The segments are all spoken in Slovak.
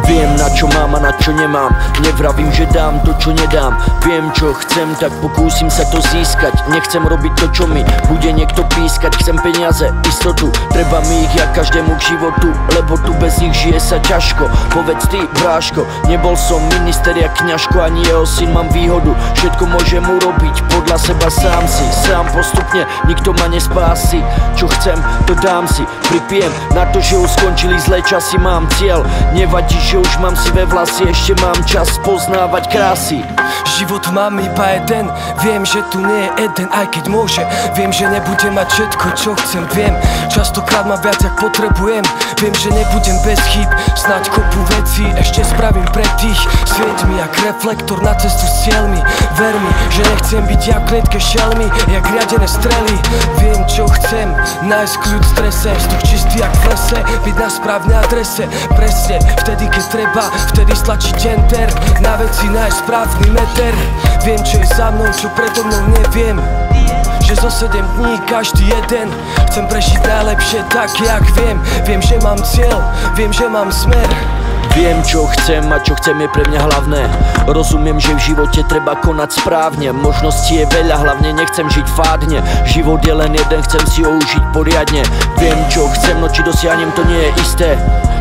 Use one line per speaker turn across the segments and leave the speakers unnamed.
Viem, na čo mám a na čo nemám. Nevravím, že dám to, čo nedám. Viem, čo chcem, tak pokúsim sa to získať. Nechcem robiť to, čo mi bude niekto pískať. Chcem peniaze, istotu, treba mi ich ja každému k životu, lebo tu bez nich žije sa ťažko. Povedz ty, bráško, nebol som minister jak kňažko, ani jeho syn, mám výhodu. Všetko môžem urobiť podľa seba sám si. Sám postupne, nikto ma nespási. Čo chcem, to dám si. Pripijem na to, že už skončili zlé časy. Mám cieľ, nevadí, že už mám sivé vlasy. Ešte mám čas poznávať krásy.
Život mám iba jeden, viem, že tu nie je jeden, aj keď môže. Viem, že nebudem mať všetko, čo chcem, viem. Častokrát mám viac, jak potrebujem. Viem, že nebudem bez chýb, snáď kopu vecí ešte spravím pre tých. Svieť mi jak reflektor na cestu s cieľmi. Ver mi, že nechcem byť jak klietke šelmy, jak riadené strely. Viem, čo chcem, nájsť kľud v strese, vzduch čistý jak v lese, byť na správnej adrese. Presne, vtedy keď treba, vtedy stlačiť enter, na veci nájsť správny meter. Viem, čo je za mnou, čo predo mnou neviem, že zo 7 dní každý jeden chcem prežiť najlepšie tak, jak viem. Viem, že mám cieľ, viem, že mám smer.
Viem, čo chcem a čo chcem je pre mňa hlavné. Rozumiem, že v živote treba konať správne. Možností je veľa, hlavne nechcem žiť fádne. Život je len jeden, chcem si ho užiť poriadne. Viem, čo chcem, no či dosiahnem, to nie je isté.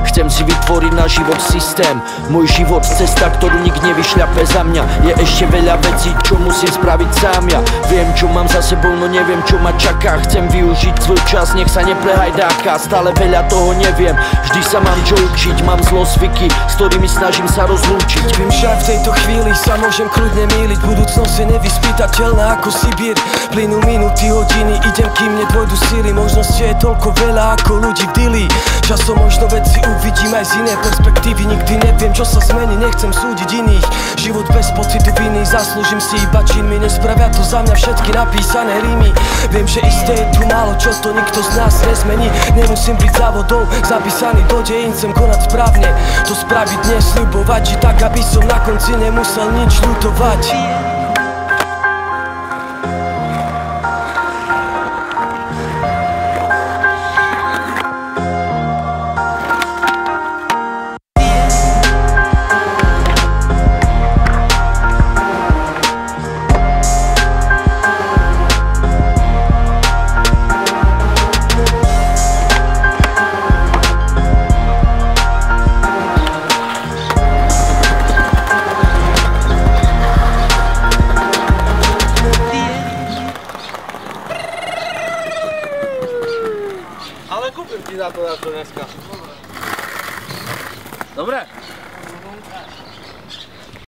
Chcem si vytvoriť na život systém. Môj život, cesta, ktorú nik nevyšľape za mňa. Je ešte veľa vecí, čo musím spraviť sám ja. Viem, čo mám za sebou, no neviem, čo ma čaká. Chcem využiť svoj čas, nech sa neprehajdáka. Stále veľa toho neviem, vždy sa mám čo učiť. Mám zlozvyky, s ktorými snažím sa rozlúčiť.
Viem, že aj v tejto chvíli sa môžem kľudne mýliť. Budúcnosť je nevyspytateľná ako Sibír. Plynú minúty, hodiny, idem kým nedôjdu síly. Možnosti je toľko veľa ako ľudí v dili. Časom možno veci uvidím aj z inej perspektívy. Nikdy neviem, čo sa zmení, nechcem súdiť iných. Život bez pocitu viny, zaslúžim si iba činmi. Nespravia to za mňa všetky napísané rímy. Viem, že isté je tu málo, čo to nikto z nás nezmení. Nemusím byť závodou zapísaný do dejín, chcem konať správne. To spraviť, nesľubovať, že tak, aby som na konci nemusel nič ľutovať.
Ale kúpim ti za to dneska. Dobre?